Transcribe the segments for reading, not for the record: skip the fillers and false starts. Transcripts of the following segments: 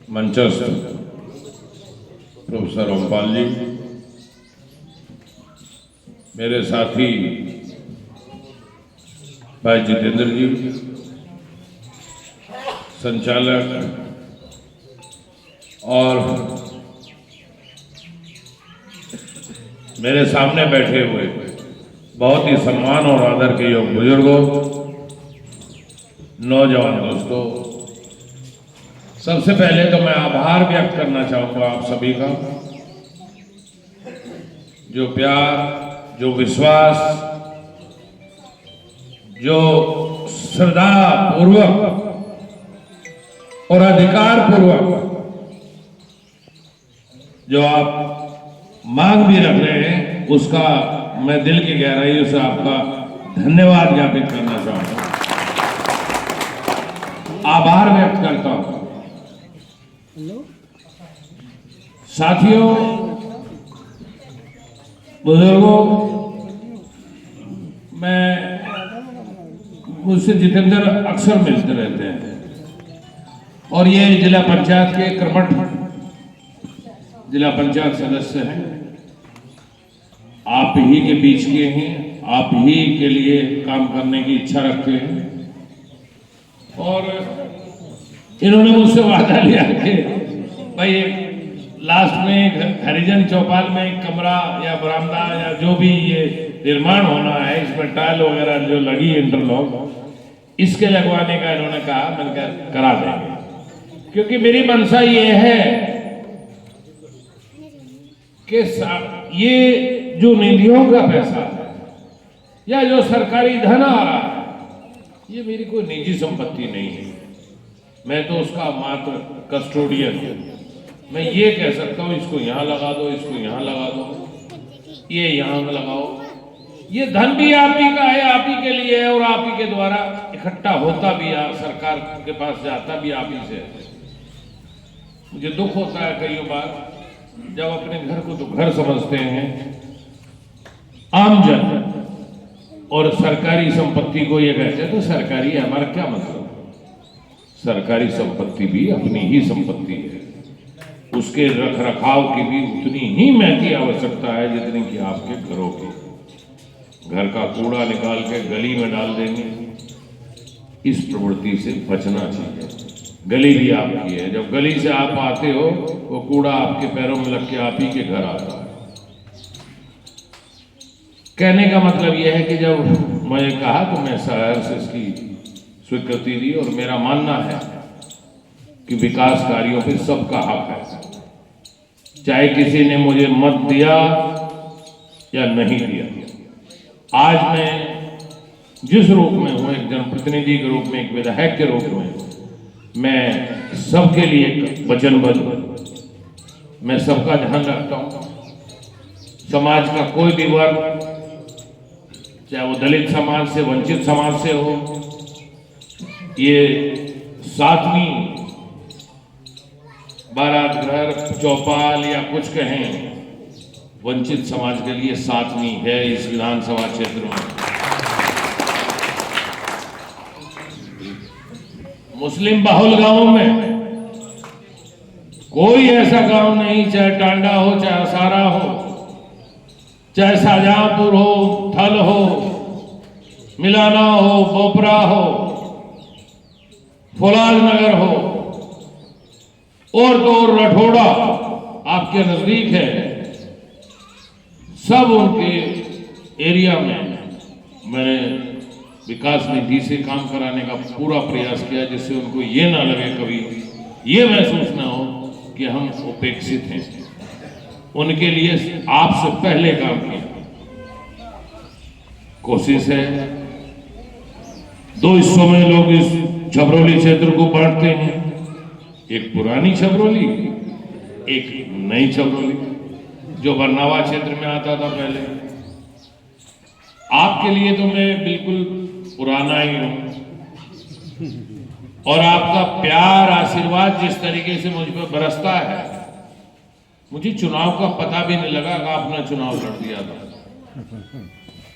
मंचस्थ professor Ompal जी, मेरे साथी भाई जितेंद्र जी, संचालक और मेरे सामने बैठे हुए बहुत ही सम्मान और आदर के योग्य बुजुर्गों, नौजवान दोस्तों, सबसे पहले तो मैं आभार व्यक्त करना चाहूँगा आप सभी का, जो प्यार, जो विश्वास, जो श्रद्धा पूर्वक और अधिकार पूर्वक जो आप मांग भी रख रहे हैं, उसका मैं दिल की गहराइयों से आपका धन्यवाद ज्ञापित करना चाहूँगा, आभार व्यक्त करता हूँ। साथियों, बुजुर्गों, मुझसे जितेंद्र अक्सर मिलते रहते हैं और ये जिला पंचायत के कर्मठ जिला पंचायत सदस्य हैं, आप ही के बीच के हैं, आप ही के लिए काम करने की इच्छा रखते हैं और इन्होंने मुझसे वादा लिया कि भाई लास्ट में हरिजन चौपाल में एक कमरा या बरामदा या जो भी ये निर्माण होना है, इसमें टाइल वगैरह जो लगी इंटरलॉक, इसके लगवाने का इन्होंने कहा, मैंने करा देंगे, क्योंकि मेरी मंशा ये है कि ये जो निधियों का पैसा है या जो सरकारी धन आ रहा है, ये मेरी कोई निजी संपत्ति नहीं है, मैं तो उसका मात्र कस्टोडियन हूँ। मैं ये कह सकता हूँ इसको यहाँ लगा दो, इसको यहाँ लगा दो, ये यहाँ लगाओ, ये धन भी आप ही का है, आप ही के लिए है और आप ही के द्वारा इकट्ठा होता भी है, सरकार के पास जाता भी आप ही से। मुझे दुख होता है कई बार जब अपने घर को तो घर समझते हैं आमजन और सरकारी संपत्ति को ये कहते हैं तो सरकारी है, हमारा क्या मतलब? सरकारी संपत्ति भी अपनी ही संपत्ति है, उसके रख रखाव की भी उतनी ही महती आवश्यकता है जितनी कि आपके घरों की। घर का कूड़ा निकाल के गली में डाल देंगे, इस प्रवृत्ति से बचना चाहिए। गली भी आपकी है, जब गली से आप आते हो वो कूड़ा आपके पैरों में लग के आप ही के घर आता है। कहने का मतलब यह है कि जब मैंने कहा तो मैं शहर से इसकी स्वीकृति दी और मेरा मानना है कि विकास कार्यों पे सबका हक है, चाहे किसी ने मुझे मत दिया या नहीं दिया। आज मैं जिस रूप में हूँ, एक जनप्रतिनिधि के रूप में, एक विधायक के रूप में, मैं सबके लिए वचनबद्ध हूँ, मैं सबका ध्यान रखता हूँ। समाज का कोई भी वर्ग, चाहे वो दलित समाज से, वंचित समाज से हो, ये 7वीं बारात घर, चौपाल या कुछ कहें, वंचित समाज के लिए 7वीं है इस विधानसभा क्षेत्र में। मुस्लिम बहुल गांवों में कोई ऐसा गांव नहीं, चाहे टांडा हो, चाहे असारा हो, चाहे शाहजहांपुर हो, थल हो, मिलाना हो, बोपरा हो, फौलाद नगर हो और तो और रठोड़ा आपके नजदीक है, सब उनके एरिया में मैंने विकास निधि से काम कराने का पूरा प्रयास किया, जिससे उनको ये ना लगे, कभी ये महसूस ना हो कि हम उपेक्षित हैं। उनके लिए आपसे पहले काम किया। कोशिश है 2 हिस्सों में लोग इस छबरौली क्षेत्र को बांटते हैं, एक पुरानी छबरौली, एक नई छबरौली, जो बरनावा क्षेत्र में आता था पहले। आपके लिए तो मैं बिल्कुल पुराना ही हूं और आपका प्यार, आशीर्वाद जिस तरीके से मुझ पर बरसता है, मुझे चुनाव का पता भी नहीं लगा कि आपने चुनाव लड़ दिया था।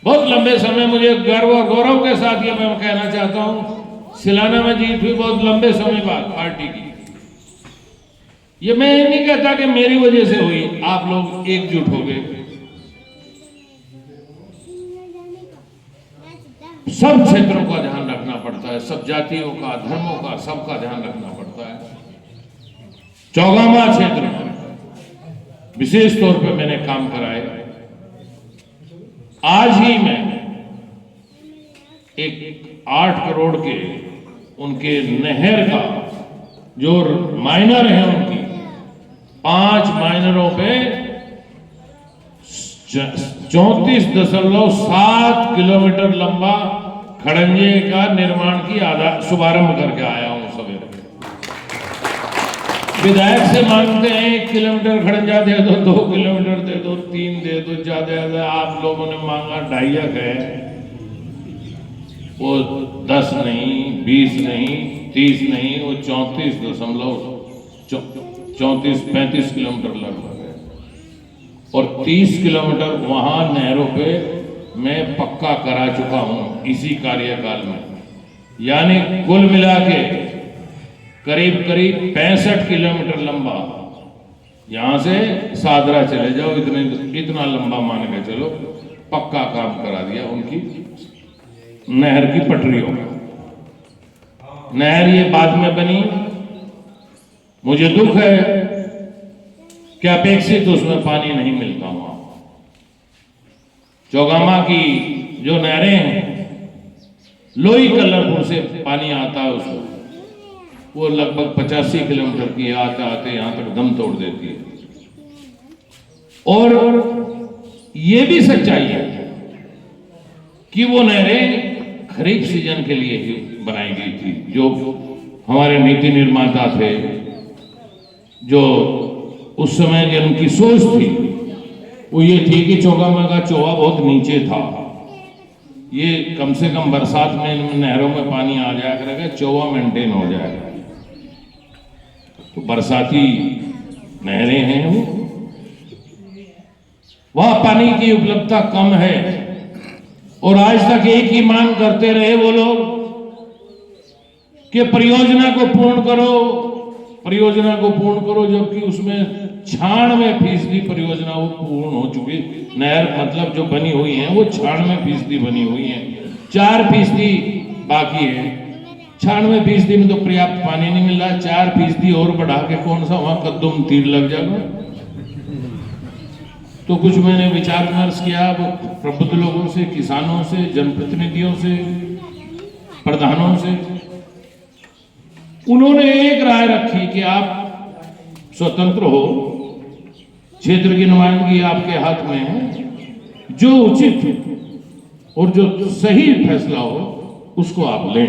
बहुत लंबे समय, मुझे गर्व और गौरव के साथ ये मैं कहना चाहता हूं, सिलाना में जीत हुई बहुत लंबे समय बाद पार्टी की। ये मैं नहीं कहता कि मेरी वजह से हुई, आप लोग एकजुट हो गए। सब क्षेत्रों का ध्यान रखना पड़ता है, सब जातियों का, धर्मों का, सबका ध्यान रखना पड़ता है। चौगामा क्षेत्र में विशेष तौर पे मैंने काम कराए। आज ही मैं एक 8 करोड़ के उनके नहर का जो माइनर है उनकी 5 माइनरों पे 34.7 किलोमीटर लंबा खड़ंजे का निर्माण की शुभारंभ करके आया हूं सवेरे। विधायक से मांगते हैं 1 किलोमीटर खड़ंजा दे दो, 2 किलोमीटर दे दो, 3 दे दो, ज्यादा आप लोगों ने मांगा 2.5 है, वो 10 नहीं, 20 नहीं, 30 नहीं, वो 34.35 किलोमीटर लगभग है। और 30 किलोमीटर वहां नहरों पे मैं पक्का करा चुका हूं इसी कार्यकाल में। यानी कुल मिला के करीब 65 किलोमीटर लंबा, यहां से सादरा चले जाओ, इतना लंबा मान के चलो, पक्का काम करा दिया उनकी नहर की पटरियों में। नहर ये बाद में बनी, मुझे दुख है कि अपेक्षित उसमें पानी नहीं मिलता वहां। चौगामा की जो नहरें हैं, लोई कलरपुर से पानी आता है उसमें, वो लगभग 85 किलोमीटर की आते आते यहां तक दम तोड़ देती है। और ये भी सच्चाई है कि वो नहरें खरीफ सीजन के लिए ही बनाई गई थी। जो हमारे नीति निर्माता थे, जो उस समय जिनकी सोच थी, वो ये थी कि चौगामा का चौवा बहुत नीचे था, ये कम से कम बरसात में नहरों में पानी आ जाया करेगा, चौवा मेंटेन हो जाएगा। तो बरसाती नहरें हैं, वो वहां पानी की उपलब्धता कम है। और आज तक एक ही मांग करते रहे वो लोग कि परियोजना को पूर्ण करो, परियोजना को पूर्ण करो, जबकि उसमें 96% परियोजना वो पूर्ण हो चुकी। नहर मतलब जो बनी हुई है वो 96% बनी हुई है, 4% बाकी है। 96% में तो पर्याप्त पानी नहीं मिल रहा, 4% और बढ़ा के कौन सा वहां कद्दुम तीर लग जाएगा। तो कुछ मैंने विचार विमर्श किया प्रबुद्ध लोगों से, किसानों से, जनप्रतिनिधियों से, प्रधानों से। उन्होंने एक राय रखी कि आप स्वतंत्र हो, क्षेत्र की नुमाइंदगी आपके हाथ में है, जो उचित और जो सही फैसला हो उसको आप लें।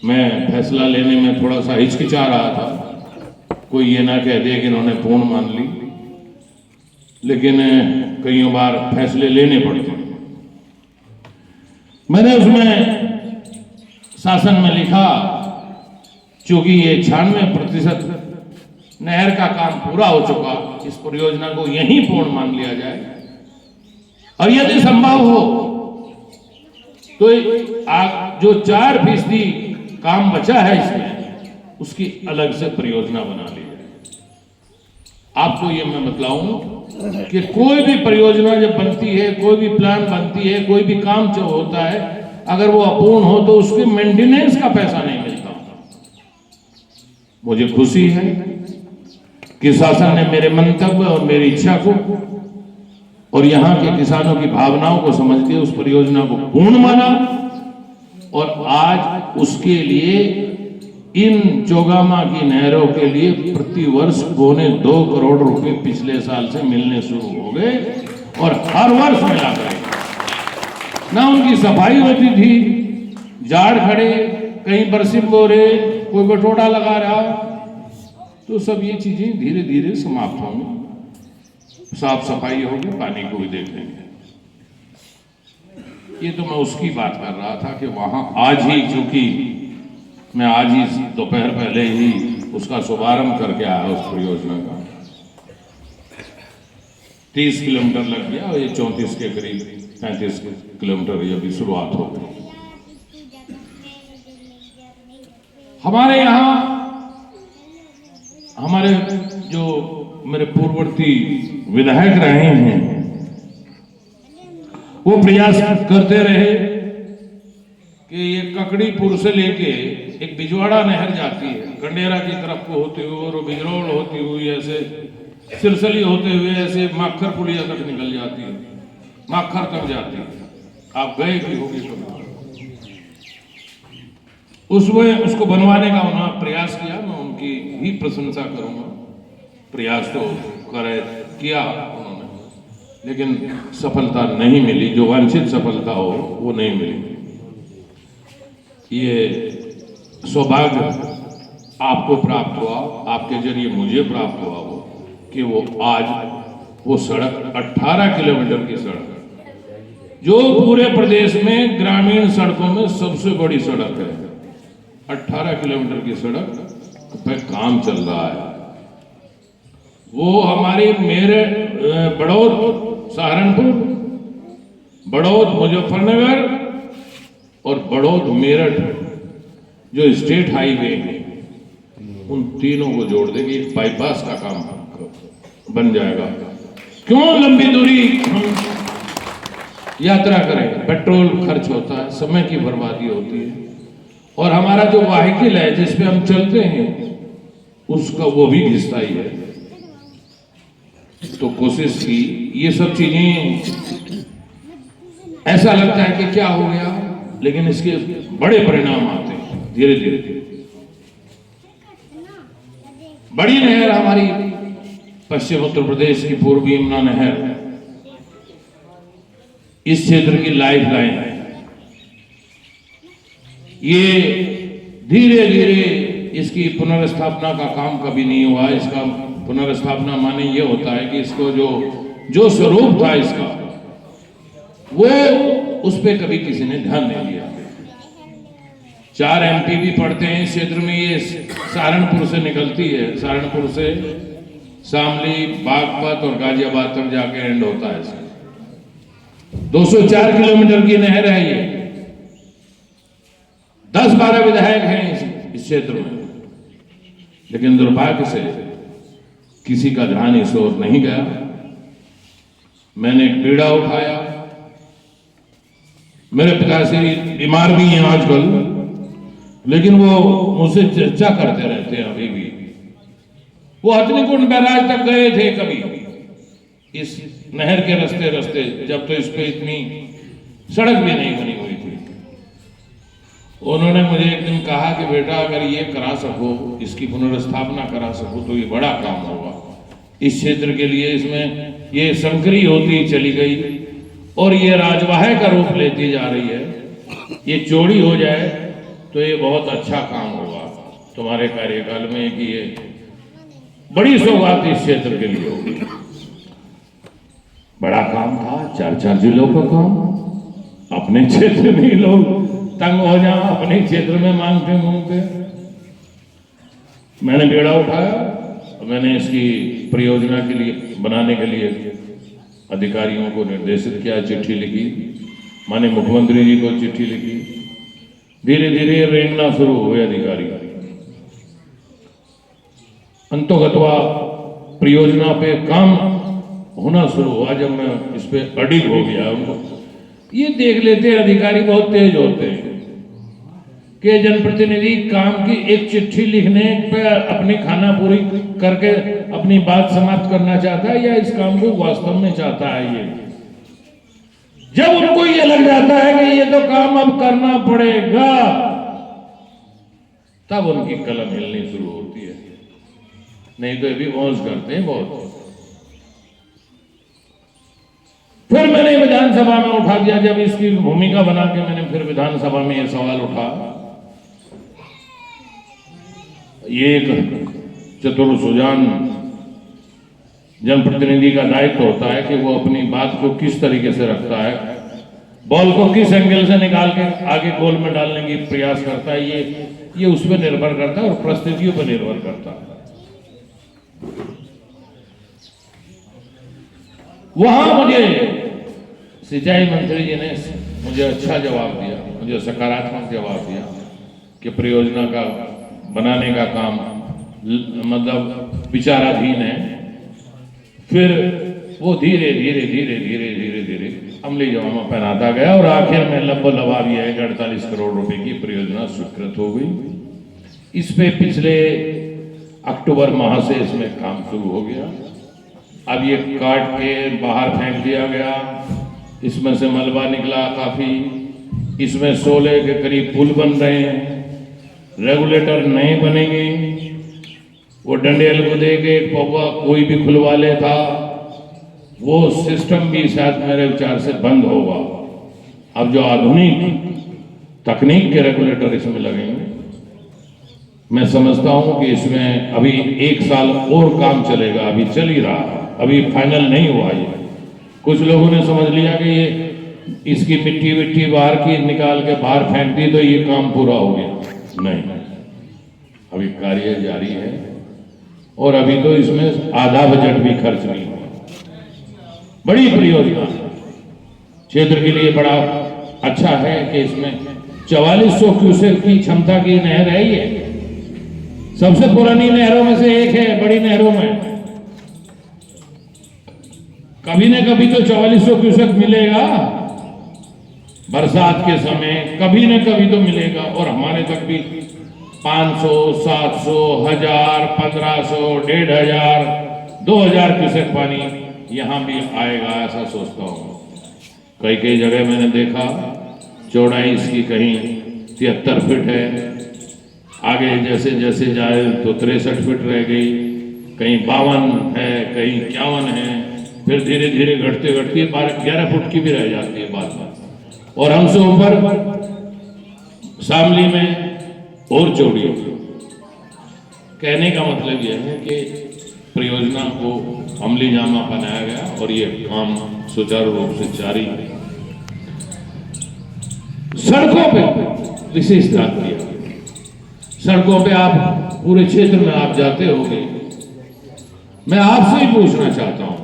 मैं फैसला लेने में थोड़ा सा हिचकिचा रहा था, कोई ये ना कह दे कि इन्होंने पूर्ण मान ली, लेकिन कई बार फैसले लेने पड़ते हैं। मैंने उसमें शासन में लिखा, चूंकि ये 96% नहर का काम पूरा हो चुका, इस परियोजना को यहीं पूर्ण मान लिया जाए, और यदि संभव हो तो जो 4% काम बचा है इसमें, उसकी अलग से परियोजना बना ली जाए। आपको ये मैं बतलाऊं कि कोई भी परियोजना जब बनती है, कोई भी प्लान बनती है, कोई भी काम जब होता है, अगर वो अपूर्ण हो तो उसके मेंटेनेंस का पैसा नहीं मिलता। मुझे खुशी है कि शासन ने मेरे मंतव्य और मेरी इच्छा को और यहाँ के किसानों की भावनाओं को समझ के उस परियोजना को पूर्ण माना, और आज उसके लिए इन चौगामा की नहरों के लिए प्रति वर्ष 2.25 करोड़ रुपए पिछले साल से मिलने शुरू हो गए, और हर वर्ष मिला करेंगे। ना उनकी सफाई होती थी, जाड़ खड़े, कहीं बरसिम हो रहे, कोई बटोड़ा लगा रहा, तो सब ये चीजें धीरे धीरे समाप्त होंगी, साफ सफाई होगी, पानी को भी देख लेंगे। ये तो मैं उसकी बात कर रहा था कि वहां आज ही, चूंकि मैं आज ही दोपहर पहले ही उसका शुभारंभ करके आया उस परियोजना का, 30 किलोमीटर लग गया, और ये 34 के करीब 35 किलोमीटर ये भी शुरुआत हो गई। हमारे यहाँ हमारे जो मेरे पूर्ववर्ती विधायक रहे हैं वो प्रयास करते रहे कि ये ककड़ीपुर से लेके एक बिजवाड़ा नहर जाती है गंडेरा की तरफ को होते हुए और बिजरौल होती हुई ऐसे सिरसली होते हुए ऐसे माखर पुलिया तक निकल जाती है, माखर तक जाती है। आप गए भी होंगे कभी। उसमें उसको बनवाने का उन्होंने प्रयास किया, मैं उनकी ही प्रशंसा करूंगा। प्रयास तो किया उन्होंने, लेकिन सफलता नहीं मिली। जो वांछित सफलता हो वो नहीं मिली। ये सौभाग्य आपको प्राप्त हुआ, आपके जरिए मुझे प्राप्त हुआ वो कि वो आज वो सड़क 18 किलोमीटर की सड़क जो पूरे प्रदेश में ग्रामीण सड़कों में सबसे बड़ी सड़क है, 18 किलोमीटर की सड़क पे काम चल रहा है। वो हमारी मेरे बड़ौद सहारनपुर, बड़ौद मुजफ्फरनगर और बड़ौद मेरठ जो स्टेट हाईवे है उन तीनों को जोड़ देगी। बाईपास का काम बन जाएगा। क्यों लंबी दूरी हम यात्रा करें? पेट्रोल खर्च होता है, समय की बर्बादी होती है, और हमारा जो वाहन है जिस पे हम चलते हैं उसका वो भी घिसता ही है। तो कोशिश की ये सब चीजें ऐसा लगता है कि क्या हो गया, लेकिन इसके बड़े परिणाम आते हैं धीरे धीरे। बड़ी नहर हमारी पश्चिम उत्तर प्रदेश की पूर्वी यमुना नहर इस क्षेत्र की लाइफ लाइन है। ये धीरे धीरे इसकी पुनर्स्थापना का काम कभी नहीं हुआ। इसका पुनर्स्थापना माने ये होता है कि इसको जो स्वरूप था इसका वो उस पे कभी किसी ने ध्यान नहीं दिया। 4 एमपी भी पढ़ते हैं इस क्षेत्र में। ये सहारनपुर से निकलती है, सहारनपुर से शामली, बागपत और गाजियाबाद तक जाके एंड होता है इसका। 204 किलोमीटर की नहर है ये। 10-12 विधायक हैं इस क्षेत्र में, लेकिन दुर्भाग्य से किसी का ध्यान इस ओर नहीं गया। मैंने एक बीड़ा उठाया। मेरे पिताश्री बीमार भी हैं आजकल, लेकिन वो मुझसे चर्चा करते रहते हैं अभी भी। वो हथनीकुंड बैराज तक गए थे कभी इस नहर के रास्ते जब तो इस पे इतनी सड़क भी नहीं बनी हुई थी। उन्होंने मुझे एक दिन कहा कि बेटा अगर ये करा सको, इसकी पुनर्स्थापना करा सको तो ये बड़ा काम होगा इस क्षेत्र के लिए। इसमें ये संकरी होती चली गई और ये राजवाह का रूप लेती जा रही है। ये चौड़ी हो जाए तो ये बहुत अच्छा काम होगा तुम्हारे कार्यकाल में, कि ये बड़ी सौगात इस क्षेत्र के लिए होगी। बड़ा काम था, 4 जिलों का काम। अपने क्षेत्र में ही लोग तंग हो जाए, अपने क्षेत्र में मांगते घूमते। मैंने बेड़ा उठाया, मैंने इसकी परियोजना के लिए बनाने के लिए अधिकारियों को निर्देशित किया, चिट्ठी लिखी, माननीय मुख्यमंत्री जी को चिट्ठी लिखी। धीरे धीरे रेंगना शुरू हुए अधिकारी। अंतोगत्वा परियोजना पे काम होना शुरू हुआ। जब मैं इस पे अडिग हो गया, उनको ये देख लेते हैं अधिकारी बहुत तेज होते हैं कि जनप्रतिनिधि काम की एक चिट्ठी लिखने पे अपनी खाना पूरी करके अपनी बात समाप्त करना चाहता है या इस काम को वास्तव में चाहता है। ये जब उनको ये लग जाता है कि ये तो काम अब करना पड़ेगा, तब उनकी कलम हिलनी शुरू होती है। नहीं तो ये भी मौज करते हैं बहुत। फिर मैंने विधानसभा में उठा दिया। जब इसकी भूमिका बना के मैंने फिर विधानसभा में यह सवाल उठा। ये एक चतुर सुजान जनप्रतिनिधि का दायित्व होता है कि वो अपनी बात को किस तरीके से रखता है, बॉल को किस एंगल से निकाल के आगे गोल में डालने की प्रयास करता है। ये उस पर निर्भर करता है और परिस्थितियों पर निर्भर करता है। वहां मुझे सिंचाई मंत्री जी ने मुझे अच्छा जवाब दिया, मुझे सकारात्मक जवाब दिया कि परियोजना का बनाने का काम मतलब विचाराधीन है। फिर वो धीरे धीरे धीरे धीरे धीरे धीरे अमली जामा पहनाता गया और आखिर में लब्बो लबाब यह है कि 48 करोड़ रुपए की परियोजना स्वीकृत हो गई। इस पे पिछले अक्टूबर माह से इसमें काम शुरू हो गया। अब ये काट के बाहर फेंक दिया गया, इसमें से मलबा निकला काफी। इसमें 16 के करीब पुल बन रहे हैं, रेगुलेटर नए बनेंगे। वो डंडेल को दे के पौवा कोई भी खुलवा लेता, वो सिस्टम भी शायद मेरे विचार से बंद होगा। अब जो आधुनिक तकनीक के रेगुलेटर इसमें लगेंगे, मैं समझता हूं कि इसमें अभी 1 साल और काम चलेगा। अभी चल ही रहा है, अभी फाइनल नहीं हुआ। ये कुछ लोगों ने समझ लिया कि ये इसकी मिट्टी विट्टी बाहर की निकाल के बाहर फेंक दी तो ये काम पूरा हो गया। नहीं, अभी कार्य जारी है और अभी तो इसमें आधा बजट भी खर्च नहीं हुआ। बड़ी परियोजना क्षेत्र के लिए बड़ा अच्छा है कि इसमें 4400 क्यूसेक की क्षमता की नहर है। ये सबसे पुरानी नहरों में से एक है, बड़ी नहरों में। कभी न कभी तो 4400 क्यूसेक मिलेगा बरसात के समय, कभी न कभी तो मिलेगा। और हमारे तक भी 500, 700, 1000, 1500, 1500, 2000 क्यूसेक पानी यहां भी आएगा, ऐसा सोचता हूं। कई कई जगह मैंने देखा चौड़ाई इसकी कहीं 73 फीट है, आगे जैसे जैसे जाए तो 63 फीट रह गई, कहीं 52 है, कहीं 51 है, फिर धीरे धीरे घटते घटती 11 फुट की भी रह जाती है बाद में। और हमसे ऊपर शामली में और चौड़ी। कहने का मतलब यह है कि परियोजना को अमली जामा बनाया गया और ये काम सुचारू रूप से जारी है। सड़कों पे विशेष ध्यान दिया। सड़कों पे आप पूरे क्षेत्र में आप जाते होंगे, मैं आपसे ही पूछना चाहता हूं,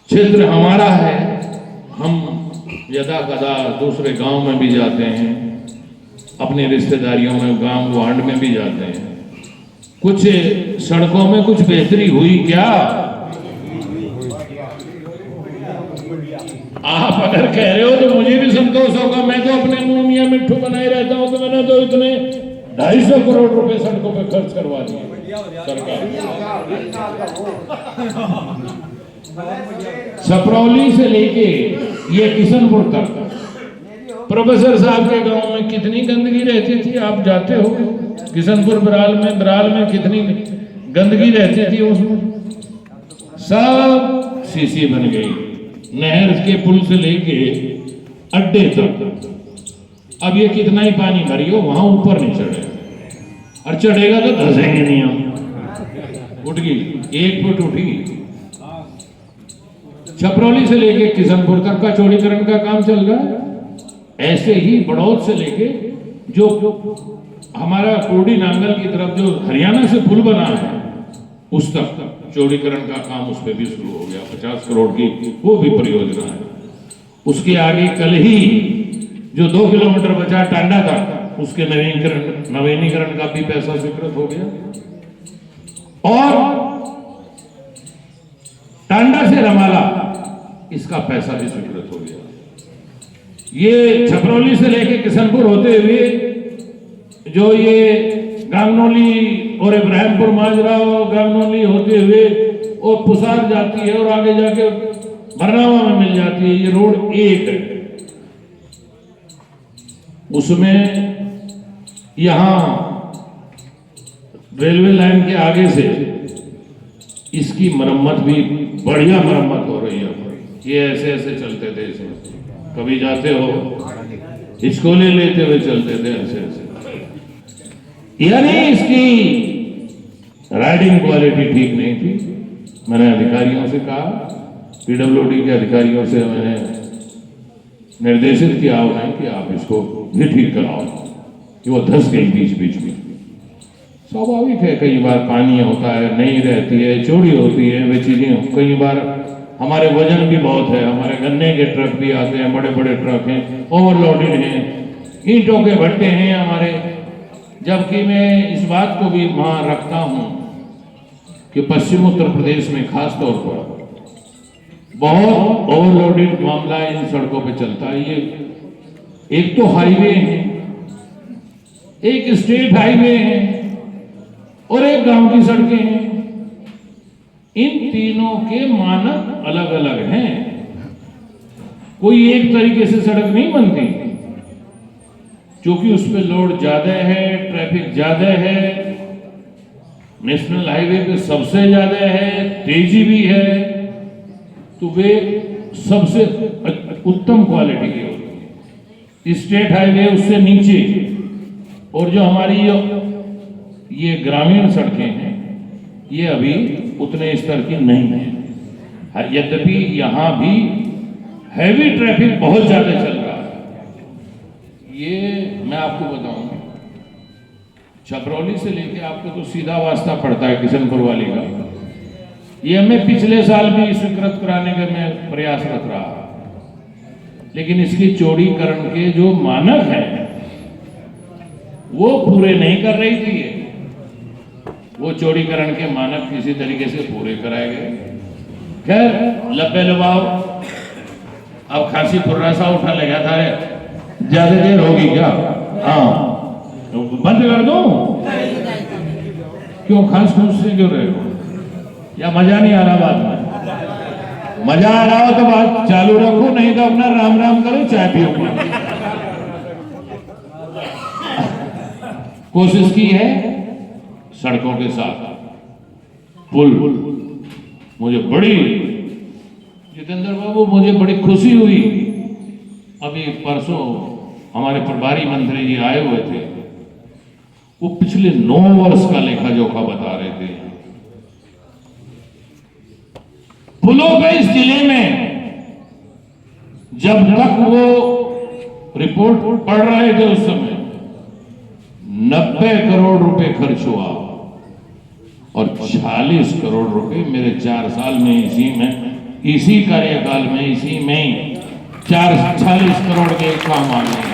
क्षेत्र हमारा है, हम यदा कदा दूसरे गांव में भी जाते हैं, अपनी रिश्तेदारियों में गांव वार्ड में भी जाते हैं, कुछ सड़कों में कुछ बेहतरी हुई क्या? आप अगर कह रहे हो तो मुझे भी संतोष होगा। मैं तो अपने मुंह मियां मिट्ठू बनाए रहता हूं कि मैंने तो इतने 250 करोड़ रुपए सड़कों पे खर्च करवा दिए सरकार। छपरौली से लेके ये किशनपुर तक प्रोफेसर साहब के गांव में कितनी गंदगी रहती थी, आप जाते हो। किशनपुर बराल में कितनी गंदगी रहती थी, उसमें सब सीसी बन गई। नहर के पुल से लेके अड्डे तक अब ये कितना ही पानी भरी हो वहां ऊपर नहीं चढ़ेगा, और चढ़ेगा तो धंसेंगे नहीं हम। उठ गई 1 फुट उठी। छपरौली से लेके किशनपुर तक का चौड़ीकरण का काम चल रहा है। ऐसे ही बड़ौद से लेके जो हमारा कोडी नांगल की तरफ जो हरियाणा से पुल बना है उस तक चौड़ीकरण का काम उस पर भी शुरू हो गया। 50 करोड़ की वो भी परियोजना है। उसके आगे कल ही जो 2 किलोमीटर बचा टांडा तक, उसके नवीनीकरण का भी पैसा स्वीकृत हो गया। और टांडा से रमाला इसका पैसा भी स्वीकृत हो गया। ये छपरौली से लेके किशनपुर होते हुए जो ये गांगनौली और इब्राहिमपुर माजरा और गांगनौली होते हुए और पुसार जाती है और आगे जाके बरनावा में मिल जाती है, ये रोड 1 है। उसमें यहां रेलवे लाइन के आगे से इसकी मरम्मत भी बढ़िया मरम्मत हो रही है। ये ऐसे ऐसे चलते थे, इसमें कभी जाते हो हिचकोले लेते हुए चलते थे ऐसे ऐसे। यानी इसकी राइडिंग क्वालिटी ठीक नहीं थी। मैंने अधिकारियों से कहा, पीडब्ल्यूडी के अधिकारियों से मैंने निर्देशित किया उन्हें कि आप इसको भी ठीक कराओ, कि वो धंस गई बीच बीच में। स्वाभाविक है, कई बार पानी होता है, नहीं रहती है, चौड़ी होती है, वे चीजें कई बार हमारे वजन भी बहुत है, हमारे गन्ने के ट्रक भी आते हैं, बड़े बड़े ट्रक हैं, ओवरलोडेड हैं, ईंटों के भट्टे हैं हमारे, जबकि मैं इस बात को भी वहां रखता हूं कि पश्चिम उत्तर प्रदेश में खास तौर पर बहुत ओवरलोडेड मामला इन सड़कों पे चलता है। ये एक तो हाईवे है, एक स्टेट हाईवे है और एक गांव की सड़कें हैं। इन तीनों के मानक अलग अलग हैं। कोई एक तरीके से सड़क नहीं बनती, क्योंकि उस पर लोड ज्यादा है, ट्रैफिक ज्यादा है, नेशनल हाईवे पे सबसे ज्यादा है, तेजी भी है, तो वे सबसे उत्तम क्वालिटी की होती है। स्टेट हाईवे उससे नीचे, और जो हमारी ये ग्रामीण सड़कें हैं ये अभी उतने स्तर की नहीं है। यद्यपि यहां भी हैवी ट्रैफिक बहुत ज्यादा चल रहा है। ये मैं आपको बताऊं, छपरौली से लेके आपको तो सीधा वास्ता पड़ता है किशनपुर वाली का। ये हमें पिछले साल भी स्वीकृत कराने का मैं प्रयासरत रहा, लेकिन इसकी चौड़ीकरण के जो मानक हैं वो पूरे नहीं कर रही थी। वो चौड़ीकरण के मानक किसी तरीके से पूरे कराए गए। खैर लब्बे लबाव, अब खांसी फुर्रासा उठा लगा था रे, ज्यादा देर होगी क्या? हाँ तो बंद कर दो। क्यों खांस खूंस से क्यों रहे हो? या मजा नहीं आ रहा? बात में मजा आ रहा हो तो बात चालू रखो, नहीं तो अपना राम राम करो, चाय पियो। कोशिश की है सड़कों के साथ पुल। मुझे बड़ी, जितेंद्र बाबू, मुझे बड़ी खुशी हुई। अभी परसों हमारे प्रभारी मंत्री जी आए हुए थे, वो पिछले 9 वर्ष का लेखा जोखा बता रहे थे पुलों के इस जिले में। जब तक वो रिपोर्ट पढ़ रहे थे उस समय 90 करोड़ रुपए खर्च हुआ और 40 करोड़ रुपए मेरे 4 साल में, इसी कार्यकाल में, इसी में 40 करोड़ के काम आ गए।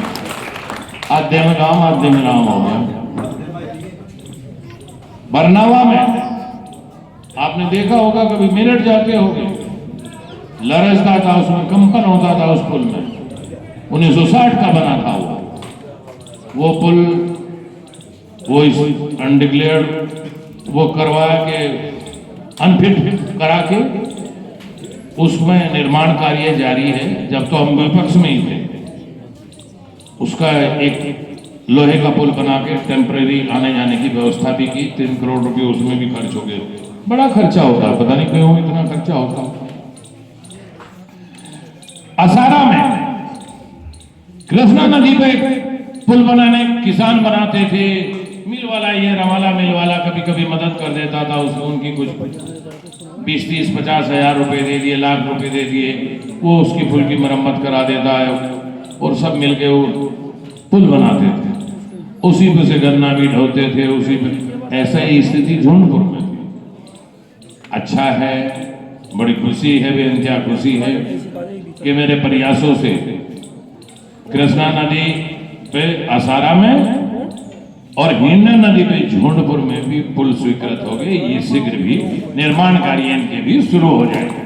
आधे में काम, आधे में नाम हो गया। बरनावा में आपने देखा होगा, कभी मेरठ जाते होंगे, लरसता था, उसमें कंपन होता था उस पुल में। 1960 का बना था वो पुल। वो इस अनडिक्लेयर्ड वो करवा के, अनफिट करा के उसमें निर्माण कार्य जारी है। जब तो हम विपक्ष में ही थे, उसका एक लोहे का पुल बना के टेम्परेरी आने जाने की व्यवस्था भी की। 3 करोड़ रुपए उसमें भी खर्च हो गए। बड़ा खर्चा होता है, पता नहीं क्यों इतना खर्चा होता। असारा में कृष्णा नदी पे पुल बनाने किसान बनाते थे। मिल वाला, ये रवाला मिल वाला कभी कभी मदद कर देता था, उसको उनकी कुछ 20, 30, 50 हजार रुपए दे दिए, लाख रुपए दे दिए, वो उसकी पुल की मरम्मत करा देता है और सब मिलके वो पुल बनाते थे। उसी पे से गन्ना भी ढोते थे, उसी पे। ऐसा ही स्थिति झुंझुनपुर में थी। अच्छा है, बड़ी खुशी है, बेइंतहा खुशी है कि मेरे प्रयासों से कृष्णा नदी पे असारा में और हिन्ना नदी पे झुंझुनपुर में भी पुल स्वीकृत हो गए। ये शीघ्र भी निर्माण कार्य इनके भी शुरू हो जाएगा।